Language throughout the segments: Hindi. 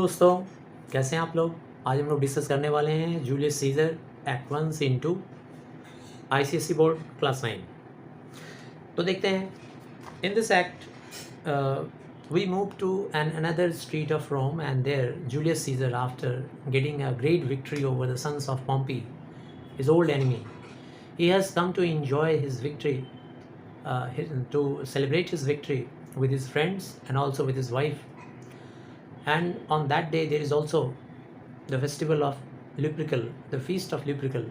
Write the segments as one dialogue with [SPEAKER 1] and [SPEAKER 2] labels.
[SPEAKER 1] दोस्तों, कैसे हैं आप लोग। आज हम लोग डिस्कस करने वाले हैं Julius Caesar act 1 scene 2 ICSE board class 9। तो देखते हैं। In this act we move to an another street of Rome and there Julius Caesar after getting a great victory over the sons of Pompey, his old enemy, he has come to enjoy his victory, to celebrate his victory with his friends and also with his wife. And on that day there is also the festival of Lupercal, the feast of Lupercal.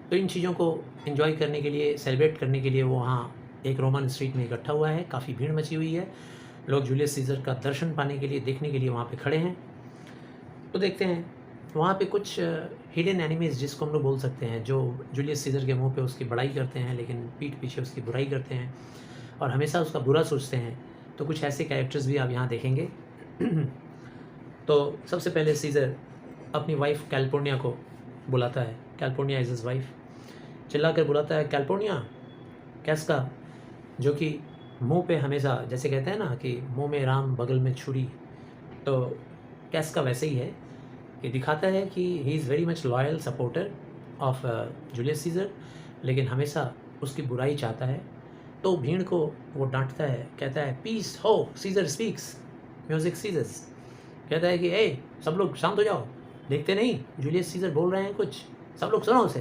[SPEAKER 1] तो इन चीज़ों को एंजॉय करने के लिए, सेलिब्रेट करने के लिए वो वहाँ एक रोमन स्ट्रीट में इकट्ठा हुआ है। काफ़ी भीड़ मची हुई है। लोग जूलियस सीजर का दर्शन पाने के लिए, देखने के लिए वहाँ पे खड़े हैं। तो देखते हैं वहाँ पे कुछ हिडन एनिमीज़ जिसको हम लोग बोल सकते हैं, जो जूलियस सीजर के मुंह पे उसकी बड़ाई करते हैं लेकिन पीठ पीछे उसकी बुराई करते हैं और हमेशा उसका बुरा सोचते हैं। तो कुछ ऐसे कैरेक्टर्स भी आप यहाँ देखेंगे। तो सबसे पहले सीजर अपनी वाइफ कैलिफोर्निया को बुलाता है। California is his wife. चिल्ला कर बुलाता है, कैलिफोर्निया कैसका, जो कि मुंह पे हमेशा, जैसे कहते हैं ना कि मुंह में राम बगल में छुरी, तो कैसका वैसे ही है। ये दिखाता है कि he is very much loyal supporter of Julius Caesar, लेकिन हमेशा उसकी बुराई चाहता है। तो भीड़ को वो डांटता है, कहता है पीस हो, सीजर स्पीक्स, म्यूजिक सीजर्स। कहता है कि ए सब लोग शांत हो जाओ, देखते नहीं जूलियस सीजर बोल रहे हैं कुछ, सब लोग सुनो उसे,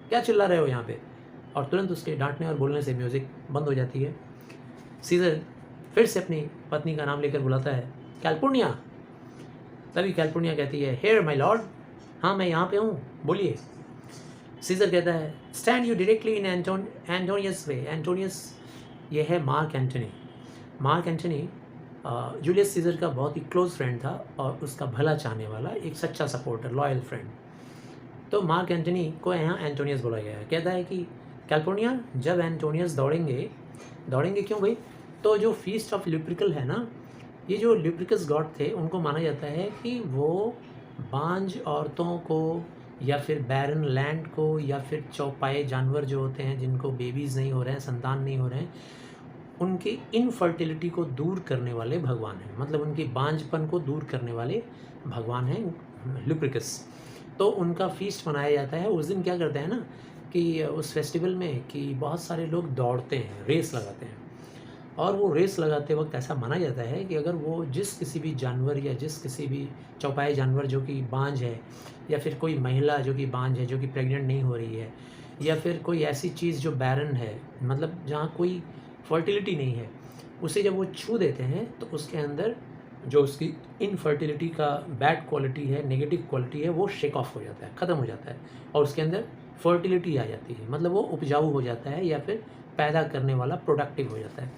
[SPEAKER 1] क्या चिल्ला रहे हो यहाँ पे। और तुरंत उसके डांटने और बोलने से म्यूज़िक बंद हो जाती है। सीजर फिर से अपनी पत्नी का नाम लेकर बुलाता है, कैलिफोर्निया। तभी कैलिफोर्निया कहती है, हेयर माय लॉर्ड, हाँ मैं यहाँ पे हूँ, बोलिए। सीजर कहता है, stand you directly in Antonius way. Antonius ये है mark Antony. Mark Antony Julius Caesar का बहुत ही क्लोज फ्रेंड था और उसका भला चाहने वाला एक सच्चा सपोर्टर, लॉयल फ्रेंड। तो मार्क एंटनी को यहाँ एंटोनियस बोला गया है। कहता है कि कैलिफोर्निया, जब एंटोनियस दौड़ेंगे क्यों भाई, तो जो फीस्ट ऑफ ल्यूप्रिकल है ना, ये जो ल्यूप्रिकस गॉड थे उनको माना जाता है कि वो बांझ औरतों को या फिर बैरन लैंड को या फिर चौपाए जानवर जो होते हैं जिनको बेबीज़ नहीं हो रहे हैं, संतान नहीं हो रहे हैं, उनकी इनफर्टिलिटी को दूर करने वाले भगवान हैं। मतलब उनकी बांझपन को दूर करने वाले भगवान हैं लुप्रिकस। तो उनका फीस्ट मनाया जाता है। उस दिन क्या करते हैं ना कि उस फेस्टिवल में कि बहुत सारे लोग दौड़ते हैं, रेस लगाते हैं। और वो रेस लगाते वक्त ऐसा माना जाता है कि अगर वो जिस किसी भी जानवर या जिस किसी भी चौपाए जानवर जो कि बांझ है, या फिर कोई महिला जो कि बांझ है, जो कि प्रेग्नेंट नहीं हो रही है, या फिर कोई ऐसी चीज़ जो बैरन है, मतलब जहाँ कोई फर्टिलिटी नहीं है, उसे जब वो छू देते हैं तो उसके अंदर जो उसकी इनफर्टिलिटी का बैड क्वालिटी है, नेगेटिव क्वालिटी है, वो शेक ऑफ हो जाता है, ख़त्म हो जाता है और उसके अंदर फर्टिलिटी आ जाती है। मतलब वो उपजाऊ हो जाता है या फिर पैदा करने वाला, प्रोडक्टिव हो जाता है।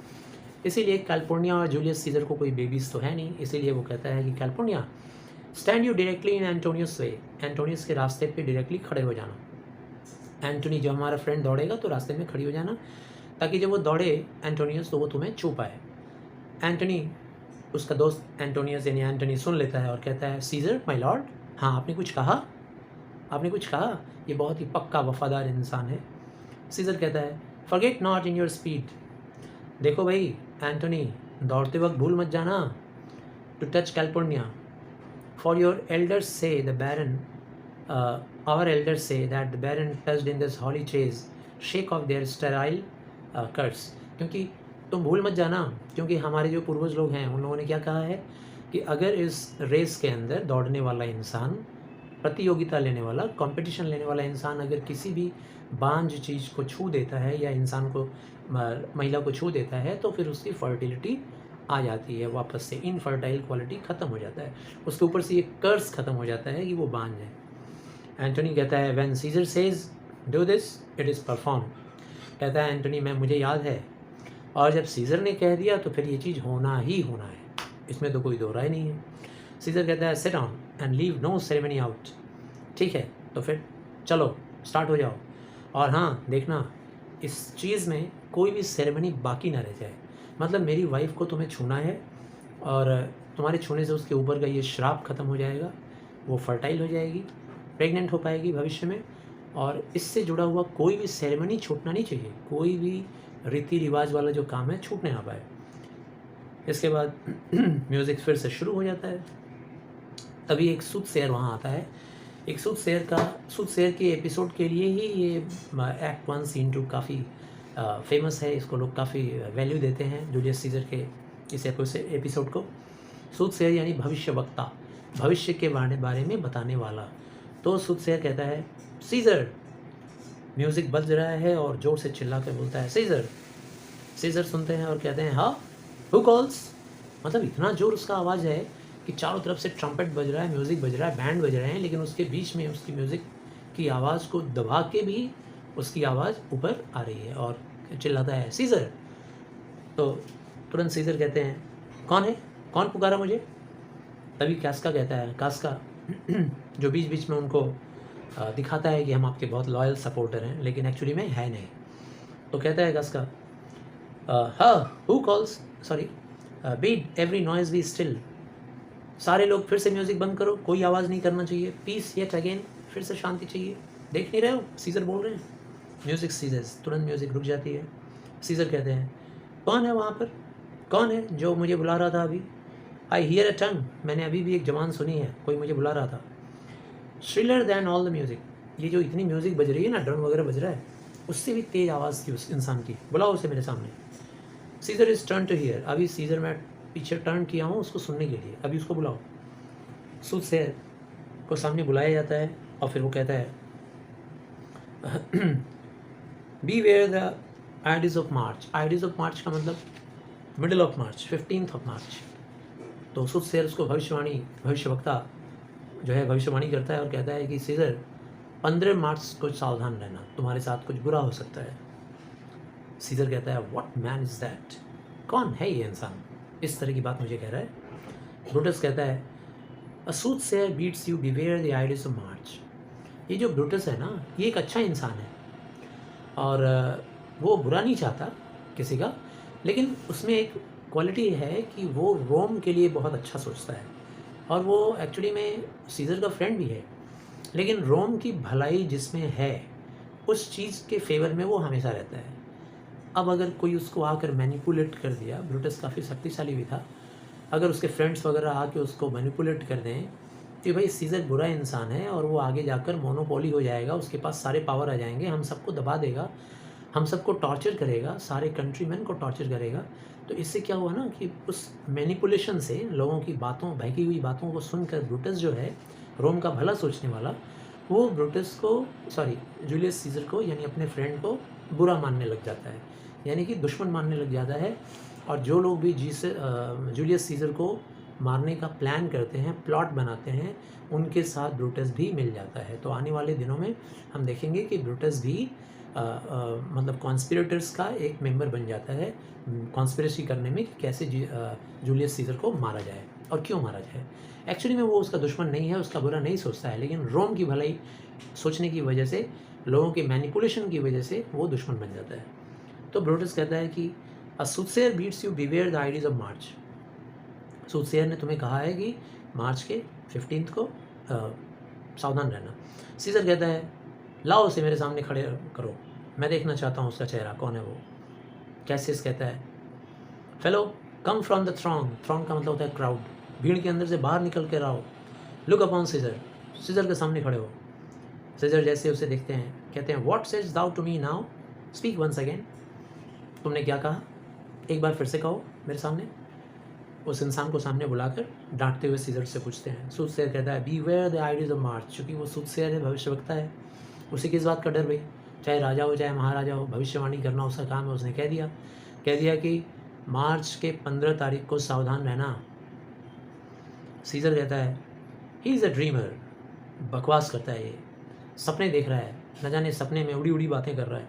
[SPEAKER 1] इसीलिए कैलिफोर्निया और जूलियस सीजर को कोई बेबीज़ तो है नहीं, इसीलिए वो कहता है कि California, stand you directly in Antonius way. Antonius के रास्ते पे डायरेक्टली खड़े हो जाना। एंटोनी, जब हमारा फ्रेंड दौड़ेगा तो रास्ते में खड़ी हो जाना, ताकि जब वो दौड़े एंटोनियस तो वो तुम्हें छू पाए। एंटनी, उसका दोस्त एंटोनियस यानी एंटनी सुन लेता है और कहता है, सीजर माय लॉर्ड, हाँ आपने कुछ कहा, आपने कुछ कहा। ये बहुत ही पक्का वफादार इंसान है। सीजर कहता है, forget not in your speed. देखो भाई एंटोनी, दौड़ते वक्त भूल मत जाना, to touch California, for your elders say the barren, our elders say that the barren touched in this holy chase shake off their sterile curse. क्योंकि तुम भूल मत जाना, क्योंकि हमारे जो पूर्वज लोग हैं उन लोगों ने क्या कहा है कि अगर इस रेस के अंदर दौड़ने वाला इंसान, प्रतियोगिता लेने वाला, कंपटीशन लेने वाला इंसान अगर किसी भी बांझ चीज़ को छू देता है या इंसान को, महिला को छू देता है, तो फिर उसकी फर्टिलिटी आ जाती है वापस से, इनफर्टाइल क्वालिटी ख़त्म हो जाता है, उसके ऊपर से ये कर्स ख़त्म हो जाता है कि वो बांझ है। एंटोनी कहता है, when Caesar says do this it is perform. कहता है एंटनी, मुझे याद है, और जब सीजर ने कह दिया तो फिर ये चीज़ होना ही होना है, इसमें तो कोई दो राय नहीं है। सीजर कहता है, sit down and leave no ceremony out. ठीक है, तो फिर चलो स्टार्ट हो जाओ, और हाँ देखना इस चीज़ में कोई भी सेरेमनी बाकी ना रह जाए। मतलब मेरी वाइफ को तुम्हें छूना है और तुम्हारे छूने से उसके ऊपर का ये श्राप ख़त्म हो जाएगा, वो फर्टाइल हो जाएगी, प्रेग्नेंट हो पाएगी भविष्य में, और इससे जुड़ा हुआ कोई भी सेरेमनी छूटना नहीं चाहिए, कोई भी रीति रिवाज वाला जो काम है छूटने ना पाए। इसके बाद म्यूज़िक फिर से शुरू हो जाता है। तभी एक सूदसेयर वहाँ आता है। एक सूदसेयर के एपिसोड के लिए ही ये एक्ट 1 सीन 2 काफ़ी फेमस है। इसको लोग काफ़ी वैल्यू देते हैं जूलियस सीजर के इस एपिसोड को। सूदसेयर यानी भविष्यवक्ता, भविष्य के बारे में बताने वाला। तो सूदसेयर कहता है सीजर, म्यूज़िक बज रहा है और ज़ोर से चिल्ला कर बोलता है सीजर। सीजर सुनते हैं और कहते हैं हाँ हु कॉल्स। मतलब इतना ज़ोर उसका आवाज़ है कि चारों तरफ से ट्रम्पेट बज रहा है, म्यूज़िक बज रहा है, बैंड बज रहे हैं, लेकिन उसके बीच में उसकी म्यूज़िक की आवाज़ को दबा के भी उसकी आवाज़ ऊपर आ रही है और चिल्लाता है सीजर। तो तुरंत सीजर कहते हैं कौन है, कौन पुकारा मुझे। तभी कास्का कहता है, कास्का जो बीच बीच में उनको दिखाता है कि हम आपके बहुत लॉयल सपोर्टर हैं, लेकिन एक्चुअली में है नहीं। तो कहता है Casca ha who calls, sorry beat every noise be still. सारे लोग फिर से म्यूज़िक बंद करो, कोई आवाज़ नहीं करना चाहिए। पीस येट अगेन, फिर से शांति चाहिए। देख नहीं रहे हो सीजर बोल रहे हैं। म्यूज़िक सीजर्स, तुरंत म्यूज़िक रुक जाती है। सीजर कहते हैं कौन है वहाँ पर, कौन है जो मुझे बुला रहा था अभी। आई हियर अ टंग, मैंने अभी भी एक जवान सुनी है, कोई मुझे बुला रहा था। श्रिलर दैन ऑल द म्यूज़िक, ये जो इतनी म्यूज़िक बज रही है ना, ड्रम वगैरह बज रहा है, उससे भी तेज़ आवाज़ थी उस इंसान की, बुलाओ उसे मेरे सामने। Caesar is turn to hear, अभी सीजर मैं पीछे टर्न किया हूँ उसको सुनने के लिए, अभी उसको बुलाओ। सूदसेयर को सामने बुलाया जाता है और फिर वो कहता है beware the ides of March. Ides of March का मतलब middle of March, 15th of March. तो सूदसेयर उसको भविष्यवक्ता जो है भविष्यवाणी करता है और कहता है कि सीजर 15 मार्च को सावधान रहना, तुम्हारे साथ कुछ बुरा हो सकता है। सीजर कहता है व्हाट मैन इज दैट, कौन है ये इंसान, इस तरह की बात मुझे कह रहा है। ब्रूटस कहता है a soothsayer bids you beware the ides of March. ये जो ब्रूटस है ना, ये एक अच्छा इंसान है और वो बुरा नहीं चाहता किसी का, लेकिन उसमें एक क्वालिटी है कि वो रोम के लिए बहुत अच्छा सोचता है और वो एक्चुअली में सीजर का फ्रेंड भी है, लेकिन रोम की भलाई जिसमें है उस चीज़ के फेवर में वो हमेशा रहता है। अब अगर कोई उसको आकर मैनिपुलेट कर दिया, ब्रूटस काफ़ी शक्तिशाली भी था, अगर उसके फ्रेंड्स वगैरह आके उसको मैनिपुलेट कर दें कि भाई सीजर बुरा इंसान है और वो आगे जाकर मोनोपोली हो जाएगा, उसके पास सारे पावर आ जाएंगे, हम सबको दबा देगा, हम सबको टॉर्चर करेगा, सारे कंट्रीमैन को टॉर्चर करेगा। तो इससे क्या हुआ ना कि उस मैनिपुलेशन से लोगों की बातों, बहकी हुई बातों को सुनकर ब्रूटस जो है, रोम का भला सोचने वाला, वो ब्रूटस को जूलियस सीजर को यानी अपने फ्रेंड को बुरा मानने लग जाता है, यानी कि दुश्मन मानने लग जाता है। और जो लोग भी जूलियस सीजर को मारने का प्लान करते हैं, प्लॉट बनाते हैं, उनके साथ ब्रूटस भी मिल जाता है। तो आने वाले दिनों में हम देखेंगे कि ब्रूटस भी मतलब कॉन्स्पिरेटर्स का एक मेंबर बन जाता है, कॉन्स्पिरेसी करने में कि कैसे जूलियस सीजर को मारा जाए और क्यों मारा जाए। एक्चुअली में वो उसका दुश्मन नहीं है, उसका बुरा नहीं सोचता है, लेकिन रोम की भलाई सोचने की वजह से, लोगों के मैनिपुलेशन की वजह से वो दुश्मन बन जाता है। तो ब्रूटस कहता है कि a soothsayer bids you beware the ides of March. Soothsayer ने तुम्हें कहा है कि मार्च के 15th को सावधान रहना। सीजर कहता है लाओ उसे मेरे सामने खड़े करो, मैं देखना चाहता हूँ उसका चेहरा, कौन है वो। कैसियस कहता है fellow come from the throng. Throng का मतलब होता है क्राउड, भीड़ के अंदर से बाहर निकल के आओ। लुक अपॉन सीजर, सीजर के सामने खड़े हो। सीजर जैसे उसे देखते हैं कहते हैं what says thou to me now, speak once again. तुमने क्या कहा, एक बार फिर से कहो मेरे सामने। उस इंसान को सामने बुलाकर डांटते हुए सीजर से पूछते हैं। सूदसेयर कहता है beware the ides of March. चूँकि वो सूदसेयर है, भविष्यवक्ता है, उसे किस बात का डर भाई, चाहे राजा हो चाहे महाराजा हो, भविष्यवाणी करना उसका काम है। उसने कह दिया कि मार्च के 15 तारीख को सावधान रहना। सीजर कहता है ही इज़ अ ड्रीमर, बकवास करता है ये, सपने देख रहा है, न जाने सपने में उड़ी उड़ी बातें कर रहा है,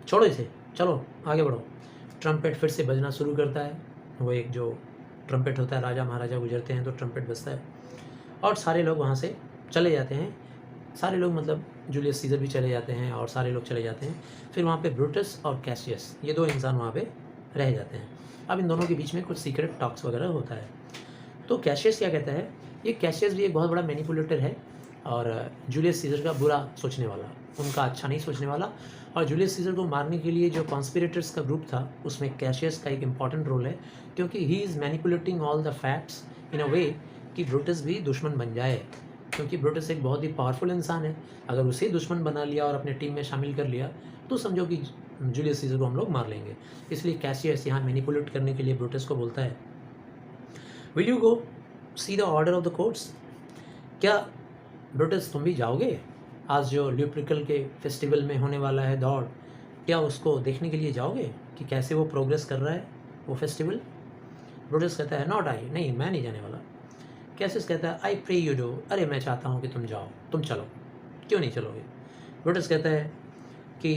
[SPEAKER 1] छोड़ो इसे, चलो आगे बढ़ो। ट्रम्पेट फिर से बजना शुरू करता है। वो एक जो ट्रम्पेट होता है, राजा महाराजा गुजरते हैं तो ट्रम्पेट बजता है और सारे लोग वहाँ से चले जाते हैं। सारे लोग मतलब जूलियस सीजर भी चले जाते हैं और सारे लोग चले जाते हैं। फिर वहाँ पे ब्रूटस और कैसियस, ये दो इंसान वहाँ पे रह जाते हैं। अब इन दोनों के बीच में कुछ सीक्रेट टॉक्स वगैरह होता है। तो कैसियस क्या कहता है, ये कैसियस भी एक बहुत बड़ा मैनिपुलेटर है और जूलियस सीजर का बुरा सोचने वाला, उनका अच्छा नहीं सोचने वाला। और जूलियस सीजर को मारने के लिए जो कॉन्स्पिरेटर्स का ग्रुप था, उसमें कैसियस का एक इम्पॉर्टेंट रोल है, क्योंकि he is manipulating all the facts in a way कि ब्रूटस भी दुश्मन बन जाए, क्योंकि ब्रूटस एक बहुत ही पावरफुल इंसान है। अगर उसे दुश्मन बना लिया और अपने टीम में शामिल कर लिया तो समझो कि जूलियस सीजर को हम लोग मार लेंगे। इसलिए कैसियस यहाँ मैनिपुलेट करने के लिए ब्रूटस को बोलता है, will you go see the order of the courts? क्या ब्रूटस तुम भी जाओगे? आज जो ल्यूप्रिकल के फेस्टिवल में होने वाला है दौड़, क्या उसको देखने के लिए जाओगे कि कैसे वो प्रोग्रेस कर रहा है वो फेस्टिवल? ब्रूटस कहता है, नॉट आई, नहीं मैं नहीं जाने वाला। कैसियस कहता है, आई प्रे यू डू, अरे मैं चाहता हूँ कि तुम जाओ, तुम चलो, क्यों नहीं चलोगे? ब्रूटस कहता है कि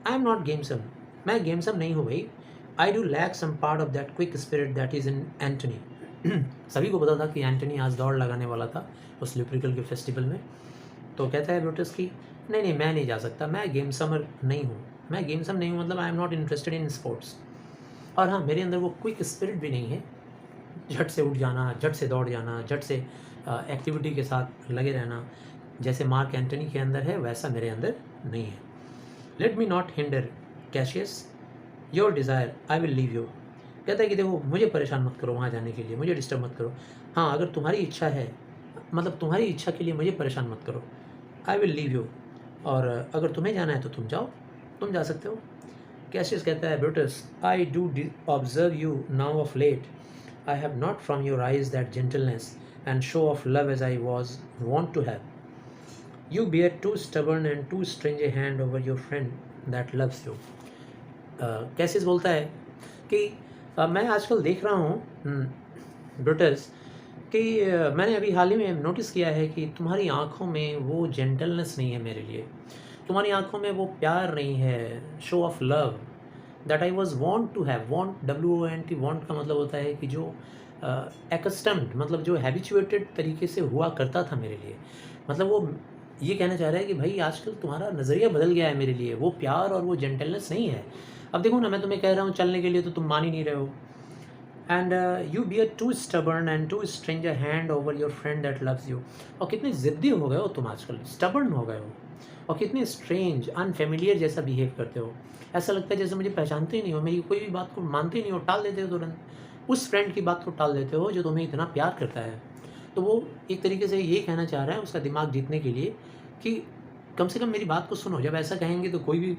[SPEAKER 1] आई एम नॉट गेमसम, मैं गेमसम नहीं हूँ भाई, I do lack some part of that quick spirit that is in Antony. सभी को पता था कि एंटनी आज दौड़ लगाने वाला था उस ल्यूप्रिकल के फेस्टिवल में। तो कहता है ब्रूटस की, नहीं मैं नहीं जा सकता, मैं गेमसमर नहीं हूँ, मैं गेमसम नहीं हूँ, मतलब I am not interested in sports. और हाँ, मेरे अंदर वो क्विक स्पिरिट भी नहीं है, झट से उठ जाना, झट से दौड़ जाना, झट से एक्टिविटी के साथ लगे रहना, जैसे मार्क एंटनी के अंदर है वैसा मेरे अंदर नहीं है। Let me not hinder Cassius your desire, I will leave you. कहता है कि देखो मुझे परेशान मत करो वहाँ जाने के लिए, मुझे डिस्टर्ब मत करो। हाँ, अगर तुम्हारी इच्छा है, मतलब तुम्हारी इच्छा के लिए मुझे परेशान मत करो, आई विल लीव यू। और अगर तुम्हें जाना है तो तुम जाओ, तुम जा सकते हो। कैशियस कहता है, Brutus I do observe you now of late, I have not from your eyes that gentleness and show of love as I was wont to have, you bear too stubborn and too strange a hand over your friend that loves you. Cassius बोलता है कि मैं आजकल देख रहा हूँ ब्रूटस कि मैंने अभी हाल ही में नोटिस किया है कि तुम्हारी आँखों में वो जेंटलनेस नहीं है मेरे लिए, तुम्हारी आँखों में वो प्यार नहीं है, show of love that I was wont to have. Wont, WONT, wont का मतलब होता है कि जो एक्स्टम्ड, मतलब जो हैबिचुएटेड तरीके से हुआ करता था मेरे लिए, मतलब वो ये कहना चाह रहा है कि भाई आजकल तुम्हारा नज़रिया बदल गया है मेरे लिए, वो प्यार और वो जेंटलनेस नहीं है। अब देखो ना, मैं तुम्हें कह रहा हूँ चलने के लिए तो तुम मान ही नहीं रहे हो। And you bear too stubborn and too strange a hand over your friend that loves you. और कितने ज़िद्दी हो गए हो तुम आजकल, स्टबर्न हो गए हो, और कितने स्ट्रेंज, अनफेमिलियर जैसा बिहेव करते हो। ऐसा लगता है जैसे मुझे पहचानते ही नहीं हो, मेरी कोई भी बात को मानते ही नहीं हो, टाल देते हो तुरंत, उस फ्रेंड की बात को टाल देते हो जो तुम्हें इतना प्यार करता है। तो वो एक तरीके से ये कहना चाह रहा है उसका दिमाग जीतने के लिए कि कम से कम मेरी बात को सुनो। जब ऐसा कहेंगे तो कोई भी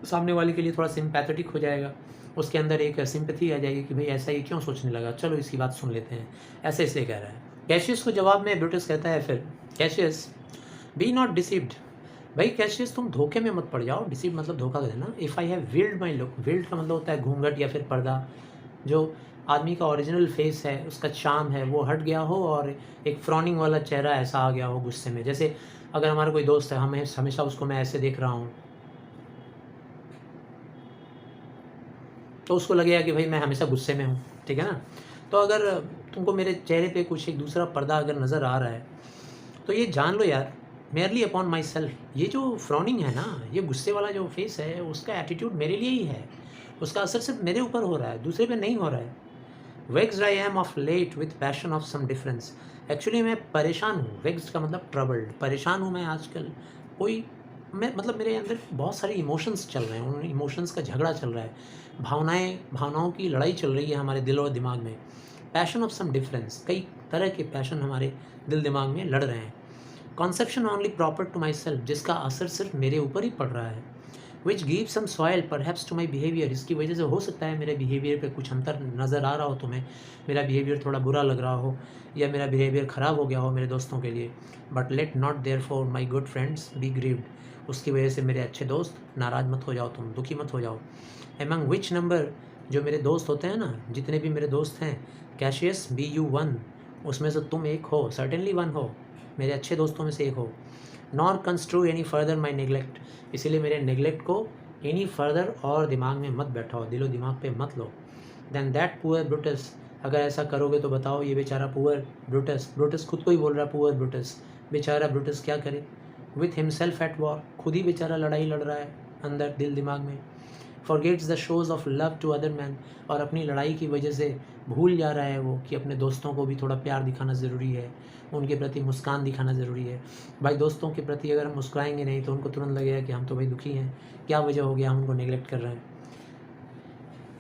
[SPEAKER 1] सामने वाले के लिए थोड़ा सिंपैथेटिक हो जाएगा, उसके अंदर एक सिंपैथी आ जाएगी कि भाई ऐसा ये क्यों सोचने लगा, चलो इसकी बात सुन लेते हैं, ऐसे इसलिए कह रहा है। कैशियस को जवाब में ब्रूटस कहता है फिर, कैशियस बी नॉट डिसीव्ड, भाई कैशियस तुम धोखे में मत पड़ जाओ। डिसीव मतलब धोखा देना। If I have veiled my look, veiled का मतलब होता है घूंघट या फिर पर्दा, जो आदमी का ओरिजिनल फेस है, उसका चार्म है, वो हट गया हो और एक फ्रॉनिंग वाला चेहरा ऐसा आ गया हो गुस्से में। जैसे अगर हमारा कोई दोस्त है, हमें हमेशा उसको मैं ऐसे देख रहा हूँ तो उसको लगेगा कि भाई मैं हमेशा गुस्से में हूँ, ठीक है ना। तो अगर तुमको मेरे चेहरे पे कुछ एक दूसरा पर्दा अगर नज़र आ रहा है तो ये जान लो यार, मेयरली अपॉन माई सेल्फ, ये जो फ्रॉनिंग है ना, ये गुस्से वाला जो फेस है, उसका एटीट्यूड मेरे लिए ही है, उसका असर सिर्फ मेरे ऊपर हो रहा है, दूसरे पे नहीं हो रहा है। Vexed I am of late with passion of some difference, actually मैं परेशान हूँ। वेक्स्ड का मतलब ट्रबल्ड, परेशान हूँ मैं आजकल। कोई मैं मतलब मेरे अंदर बहुत सारे इमोशंस चल रहे हैं, उन इमोशंस का झगड़ा चल रहा है, भावनाओं की लड़ाई चल रही है हमारे दिल और दिमाग में। पैशन ऑफ सम डिफरेंस, कई तरह के पैशन हमारे दिल दिमाग में लड़ रहे हैं। Conception only proper to myself, जिसका असर सिर्फ मेरे ऊपर ही पड़ रहा है। Which give some soil perhaps to my behaviour, इसकी वजह से हो सकता है मेरे बिहेवियर पे कुछ अंतर नज़र आ रहा हो तुम्हें, मेरा बिहेवियर थोड़ा बुरा लग रहा हो या मेरा बिहेवियर ख़राब हो गया हो मेरे दोस्तों के लिए। But let not therefore my good friends be grieved, उसकी वजह से मेरे अच्छे दोस्त नाराज़ मत हो जाओ, तुम दुखी मत हो जाओ। एमंग विच नंबर, जो मेरे दोस्त होते हैं ना, जितने भी मेरे दोस्त हैं, कैशियस बी यू वन, उसमें से तुम एक हो, सर्टेनली वन हो, मेरे अच्छे दोस्तों में से एक हो। नॉर कंस्ट्रू एनी फर्दर माई नेगलेक्ट, इसीलिए मेरे नेगलेक्ट को एनी फर्दर और दिमाग में मत बैठाओ, दिलो दिमाग पे मत लो। देन दैट पुअर ब्रूटस, अगर ऐसा करोगे तो बताओ ये बेचारा पुअर ब्रूटस, ब्रूटस खुद को ही बोल रहा है पुअर ब्रूटस, बेचारा ब्रूटस क्या करे। विथ हिमसेल्फ एट वॉर, खुद ही बेचारा लड़ाई लड़ रहा है अंदर दिल दिमाग में। Forgets the shows of love to other man, और अपनी लड़ाई की वजह से भूल जा रहा है वो कि अपने दोस्तों को भी थोड़ा प्यार दिखाना ज़रूरी है, उनके प्रति मुस्कान दिखाना ज़रूरी है। भाई दोस्तों के प्रति अगर हम मुस्कुराएंगे नहीं तो उनको तुरंत लगेगा कि हम तो भाई दुखी हैं, क्या वजह हो गया हम उनको नेगलेक्ट कर रहे हैं।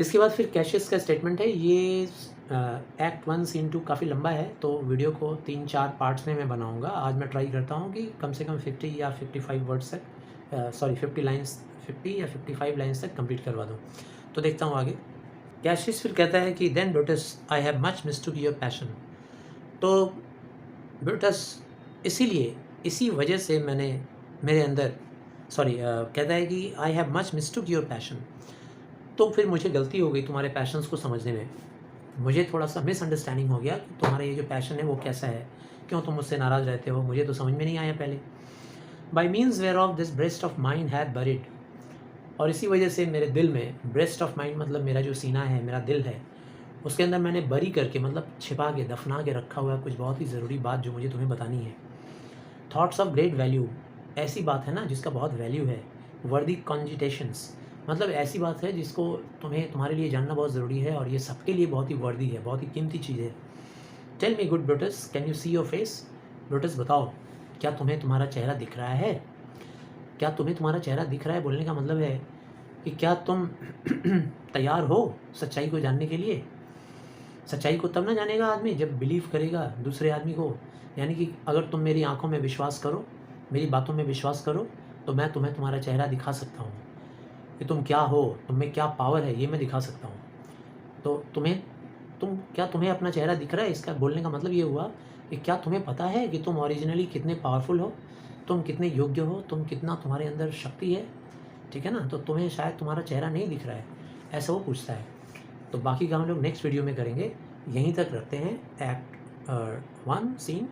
[SPEAKER 1] इसके बाद फिर कैशियस का स्टेटमेंट है, ये एक्ट 1 सीन 2 काफ़ी लंबा है, तो वीडियो को 3-4 पार्ट्स में मैं बनाऊंगा। आज मैं ट्राई करता हूँ कि कम से कम 50 या 55 वर्ड्स तक 50 लाइन्स 50 या 55 लाइन्स तक कंप्लीट करवा दूँ। तो देखता हूँ आगे। कैशिस फिर कहता है कि then Brutus I have much mistook your passion. तो ब्रूटस इसीलिए इसी वजह से मैंने मेरे अंदर कहता है कि I have much mistook your passion. तो फिर मुझे गलती हो गई तुम्हारे पैशंस को समझने में। मुझे थोड़ा सा मिसअंडरस्टैंडिंग हो गया कि तुम्हारा ये जो पैशन है वो कैसा है, क्यों तुम मुझसे नाराज़ रहते हो, मुझे तो समझ में नहीं आया पहले। By means whereof this breast of mind had buried. और इसी वजह से मेरे दिल में, ब्रेस्ट ऑफ माइंड मतलब मेरा जो सीना है, मेरा दिल है, उसके अंदर मैंने बरी करके मतलब छिपा के, दफना के रखा हुआ है कुछ बहुत ही ज़रूरी बात जो मुझे तुम्हें बतानी है। थॉट्स ऑफ ग्रेट वैल्यू, ऐसी बात है ना जिसका बहुत वैल्यू है। वर्दी कॉन्जिटेशंस, मतलब ऐसी बात है जिसको तुम्हारे लिए जानना बहुत ज़रूरी है, और ये सबके लिए बहुत ही वर्दी है, बहुत ही कीमती चीज़ है। Tell me good Brutus can you see your face. Brutus बताओ, क्या तुम्हें तुम्हारा चेहरा दिख रहा है? क्या तुम्हें तुम्हारा चेहरा दिख रहा है बोलने का मतलब है कि क्या तुम तैयार हो सच्चाई को जानने के लिए? सच्चाई को तब ना जानेगा आदमी जब बिलीव करेगा दूसरे आदमी को। यानी कि अगर तुम मेरी आंखों में विश्वास करो, मेरी बातों में विश्वास करो, तो मैं तुम्हें तुम्हारा चेहरा दिखा सकता हूँ कि तुम क्या हो, तुम में क्या पावर है, ये मैं दिखा सकता हूँ। तो तुम्हें अपना चेहरा दिख रहा है? इसका बोलने का मतलब ये हुआ कि क्या तुम्हें पता है कि तुम ओरिजिनली कितने पावरफुल हो, तुम कितने योग्य हो, तुम्हारे अंदर शक्ति है, ठीक है ना? तो तुम्हें शायद तुम्हारा चेहरा नहीं दिख रहा है, ऐसा वो पूछता है। तो बाकी का हम लोग नेक्स्ट वीडियो में करेंगे। यहीं तक रखते हैं एक्ट 1 सीन